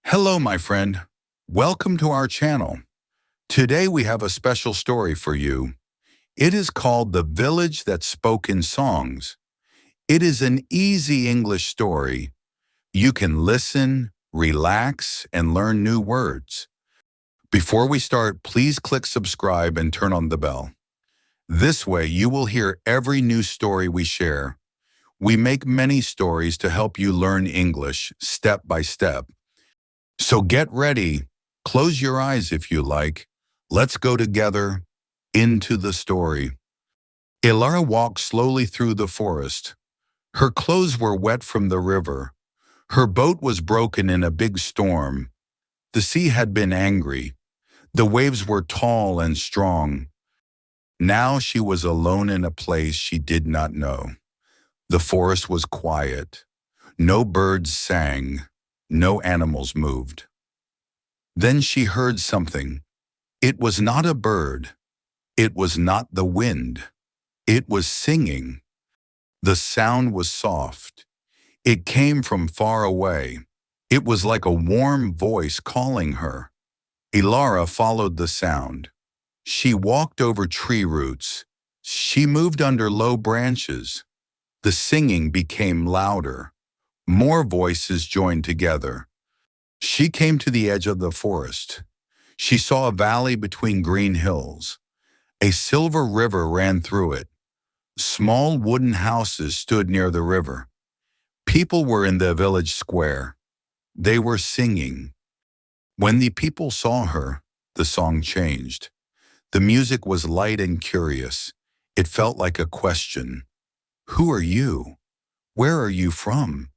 Hello, my friend. Welcome to our channel. Today we have a special story for you. It is called The Village That Spoke in Songs. It is an easy English story. You can listen, relax, and learn new words. Before we start, please click subscribe and turn on the bell. This way you will hear every new story we share. We make many stories to help you learn English step by step. So get ready, close your eyes if you like. Let's go together into the story. Elara walked slowly through the forest. Her clothes were wet from the river. Her boat was broken in a big storm. The sea had been angry. The waves were tall and strong. Now she was alone in a place she did not know. The forest was quiet. No birds sang. No animals moved. Then she heard something. It was not a bird. It was not the wind. It was singing. The sound was soft. It came from far away. It was like a warm voice calling her. Elara followed the sound. She walked over tree roots. She moved under low branches. The singing became louder. More voices joined together. She came to the edge of the forest. She saw a valley between green hills. A silver river ran through it. Small wooden houses stood near the river. People were in the village square. They were singing. When the people saw her, the song changed. The music was light and curious. It felt like a question. Who are you? Where are you from?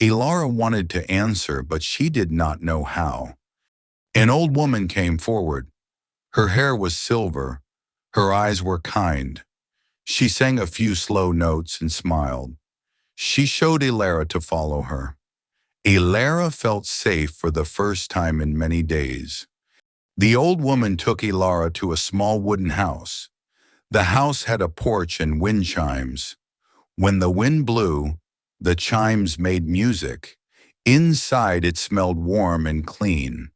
Elara wanted to answer, but she did not know how. An old woman came forward. Her hair was silver. Her eyes were kind. She sang a few slow notes and smiled. She showed Elara to follow her. Elara felt safe for the first time in many days. The old woman took Elara to a small wooden house. The house had a porch and wind chimes. When the wind blew, the chimes made music. Inside it smelled warm and clean.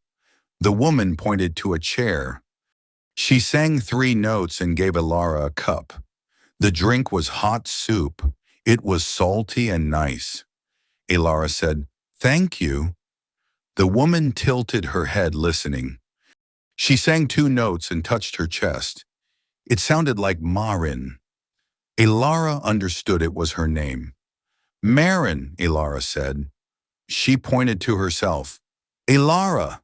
The woman pointed to a chair. She sang 3 notes and gave Elara a cup. The drink was hot soup. It was salty and nice. Elara said, "Thank you." The woman tilted her head listening. She sang 2 notes and touched her chest. It sounded like Marin. Elara understood it was her name. "Marin," Elara said. She pointed to herself. "Elara."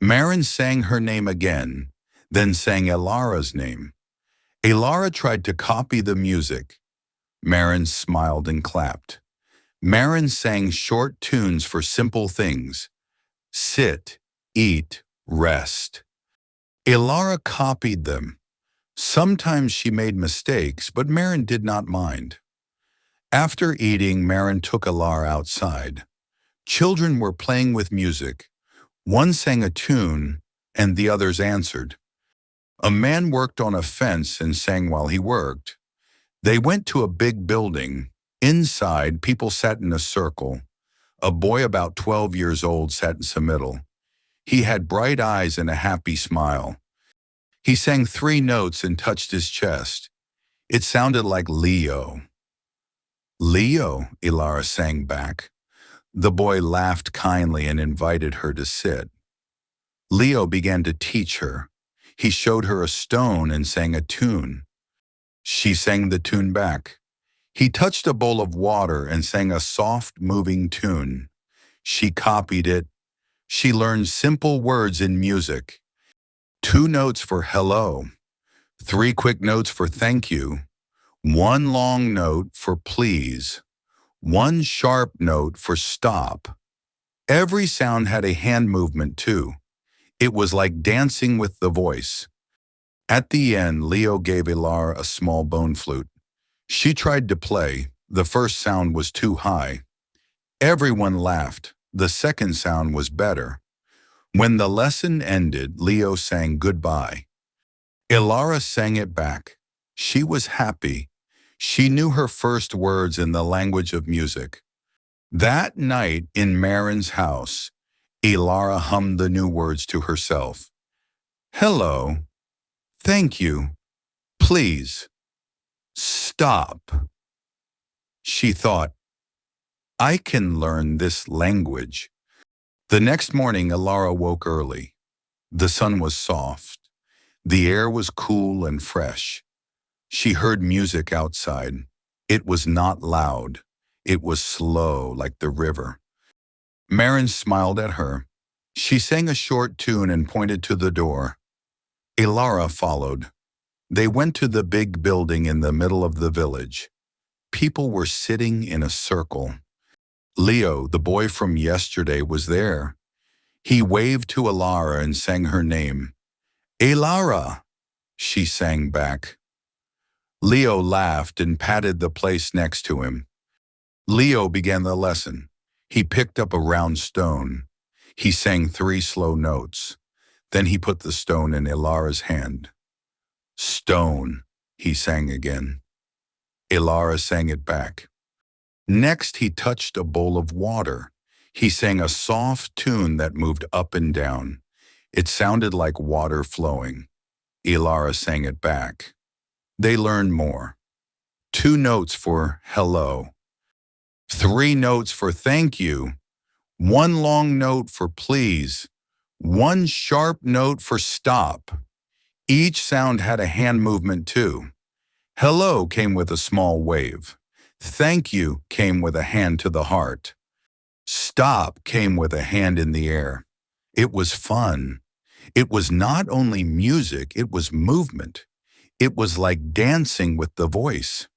Marin sang her name again, then sang Elara's name. Elara tried to copy the music. Marin smiled and clapped. Marin sang short tunes for simple things. Sit, eat, rest. Elara copied them. Sometimes she made mistakes, but Marin did not mind. After eating, Marin took Elara outside. Children were playing with music. One sang a tune, and the others answered. A man worked on a fence and sang while he worked. They went to a big building. Inside, people sat in a circle. A boy about 12 years old sat in the middle. He had bright eyes and a happy smile. He sang 3 notes and touched his chest. It sounded like Leo. "Leo," Elara sang back. The boy laughed kindly and invited her to sit. Leo began to teach her. He showed her a stone and sang a tune. She sang the tune back. He touched a bowl of water and sang a soft, moving tune. She copied it. She learned simple words in music. 2 notes for hello. 3 quick notes for thank you. 1 long note for please. 1 sharp note for stop. Every sound had a hand movement too. It was like dancing with the voice. At the end, Leo gave Elara a small bone flute. She tried to play. The first sound was too high. Everyone laughed. The second sound was better. When the lesson ended, Leo sang goodbye. Elara sang it back. She was happy. She knew her first words in the language of music. That night in Marin's house, Elara hummed the new words to herself. Hello, thank you, please, stop. She thought, I can learn this language. The next morning, Elara woke early. The sun was soft. The air was cool and fresh. She heard music outside. It was not loud. It was slow like the river. Marin smiled at her. She sang a short tune and pointed to the door. Elara followed. They went to the big building in the middle of the village. People were sitting in a circle. Leo, the boy from yesterday, was there. He waved to Elara and sang her name. Elara, she sang back. Leo laughed and patted the place next to him. Leo began the lesson. He picked up a round stone. He sang 3 slow notes. Then he put the stone in Elara's hand. Stone, he sang again. Elara sang it back. Next, he touched a bowl of water. He sang a soft tune that moved up and down. It sounded like water flowing. Elara sang it back. They learned more. 2 notes for hello. 3 notes for thank you. 1 long note for please. 1 sharp note for stop. Each sound had a hand movement too. Hello came with a small wave. Thank you came with a hand to the heart. Stop came with a hand in the air. It was fun. It was not only music, it was movement. It was like dancing with the voice.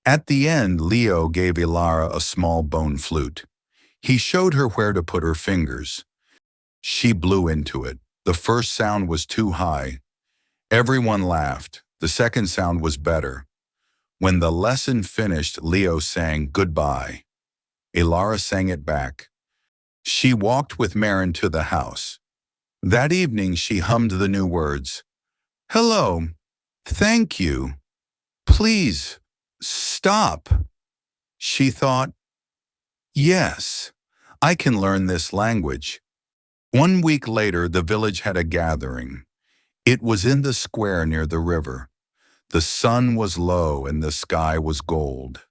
At the end, Leo gave Elara a small bone flute. He showed her where to put her fingers. She blew into it. The first sound was too high. Everyone laughed. The second sound was better. When the lesson finished, Leo sang goodbye. Elara sang it back. She walked with Marin to the house. That evening, she hummed the new words. Hello, thank you, please, stop. She thought, yes, I can learn this language. 1 week later, the village had a gathering. It was in the square near the river. The sun was low and the sky was gold.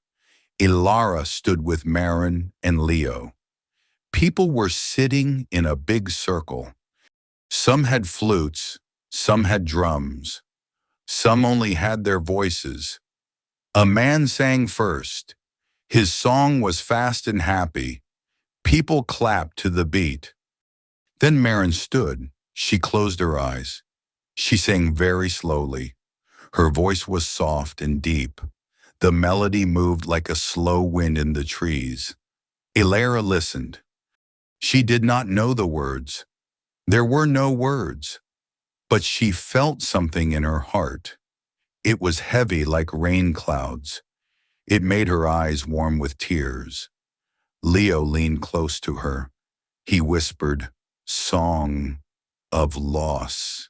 Elara stood with Marin and Leo. People were sitting in a big circle. Some had flutes, some had drums. Some only had their voices. A man sang first. His song was fast and happy. People clapped to the beat. Then Marin stood. She closed her eyes. She sang very slowly. Her voice was soft and deep. The melody moved like a slow wind in the trees. Elara listened. She did not know the words. There were no words, but she felt something in her heart. It was heavy like rain clouds. It made her eyes warm with tears. Leo leaned close to her. He whispered, "Song of loss."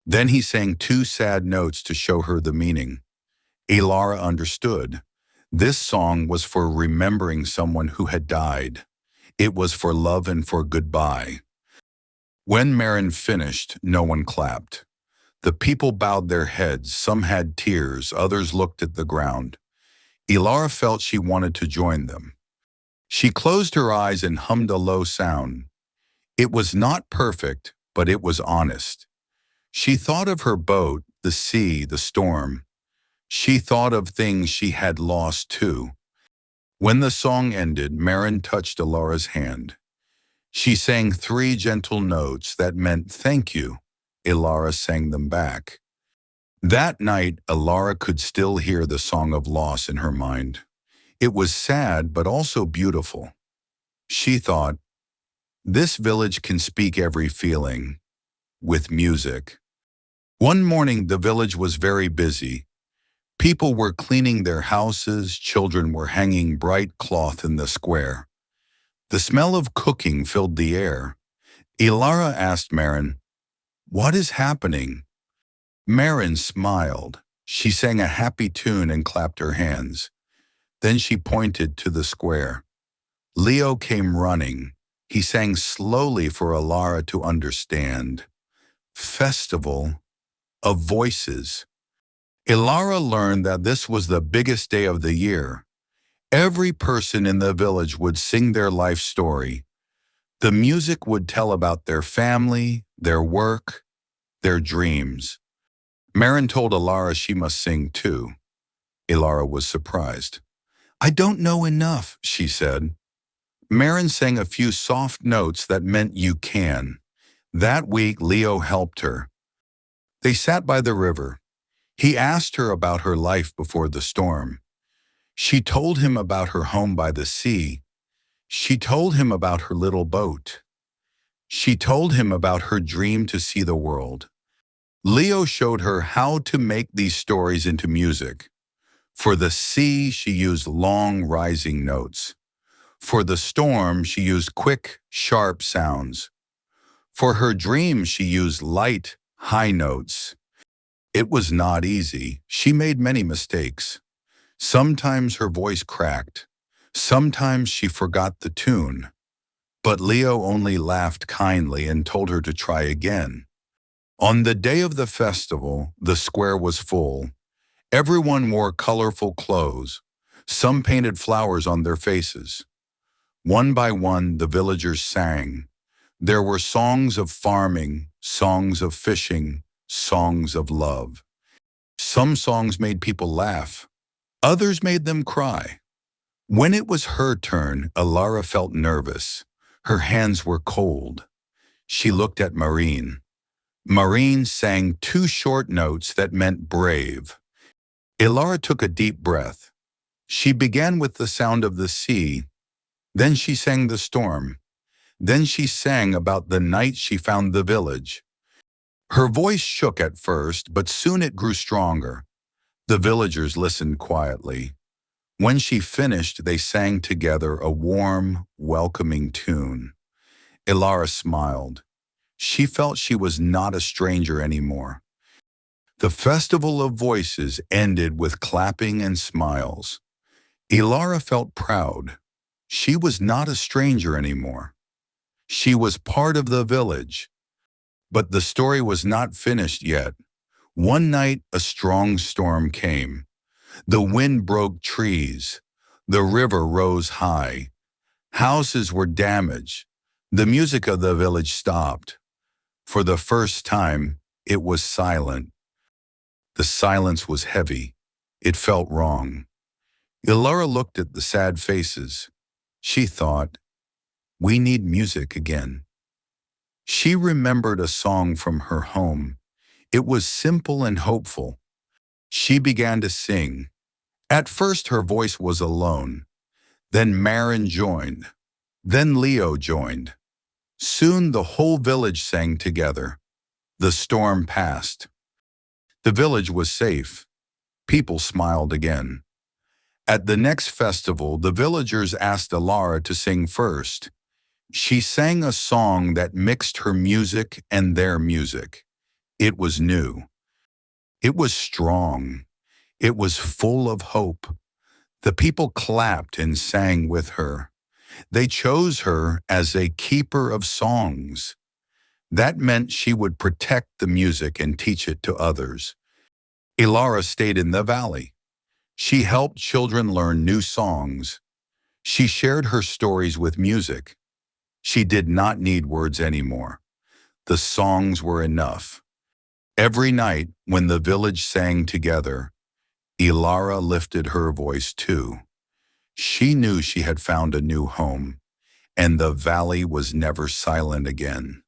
Then he sang 2 sad notes to show her the meaning. Elara understood. This song was for remembering someone who had died. It was for love and for goodbye. When Marin finished, no one clapped. The people bowed their heads. Some had tears, others looked at the ground. Elara felt she wanted to join them. She closed her eyes and hummed a low sound. It was not perfect, but it was honest. She thought of her boat, the sea, the storm. She thought of things she had lost too. When the song ended, Marin touched Elara's hand. She sang 3 gentle notes that meant thank you. Elara sang them back. That night, Elara could still hear the song of loss in her mind. It was sad, but also beautiful. She thought, this village can speak every feeling, with music. One morning, the village was very busy. People were cleaning their houses, children were hanging bright cloth in the square. The smell of cooking filled the air. Elara asked Marin, "What is happening?" Marin smiled. She sang a happy tune and clapped her hands. Then she pointed to the square. Leo came running. He sang slowly for Elara to understand. Festival of Voices. Elara learned that this was the biggest day of the year. Every person in the village would sing their life story. The music would tell about their family, their work, their dreams. Marin told Elara she must sing too. Elara was surprised. "I don't know enough," she said. Marin sang a few soft notes that meant you can. That week, Leo helped her. They sat by the river. He asked her about her life before the storm. She told him about her home by the sea. She told him about her little boat. She told him about her dream to see the world. Leo showed her how to make these stories into music. For the sea, she used long, rising notes. For the storm, she used quick, sharp sounds. For her dream, she used light, high notes. It was not easy. She made many mistakes. Sometimes her voice cracked. Sometimes she forgot the tune. But Leo only laughed kindly and told her to try again. On the day of the festival, the square was full. Everyone wore colorful clothes. Some painted flowers on their faces. One by one, the villagers sang. There were songs of farming, songs of fishing, songs of love. Some songs made people laugh. Others made them cry. When it was her turn, Elara felt nervous. Her hands were cold. She looked at Marin. Marin sang two short notes that meant brave. Elara took a deep breath. She began with the sound of the sea. Then she sang the storm. Then she sang about the night she found the village. Her voice shook at first, but soon it grew stronger. The villagers listened quietly. When she finished, they sang together a warm, welcoming tune. Elara smiled. She felt she was not a stranger anymore. The Festival of Voices ended with clapping and smiles. Elara felt proud. She was not a stranger anymore. She was part of the village. But the story was not finished yet. One night, a strong storm came. The wind broke trees. The river rose high. Houses were damaged. The music of the village stopped. For the first time, it was silent. The silence was heavy. It felt wrong. Elara looked at the sad faces. She thought, "We need music again." She remembered a song from her home. It was simple and hopeful. She began to sing. At first her voice was alone. Then Marin joined. Then Leo joined. Soon the whole village sang together. The storm passed. The village was safe. People smiled again. At the next festival, the villagers asked Elara to sing first. She sang a song that mixed her music and their music. It was new. It was strong. It was full of hope. The people clapped and sang with her. They chose her as a keeper of songs. That meant she would protect the music and teach it to others. Elara stayed in the valley. She helped children learn new songs. She shared her stories with music. She did not need words anymore. The songs were enough. Every night, when the village sang together, Elara lifted her voice too. She knew she had found a new home, and the valley was never silent again.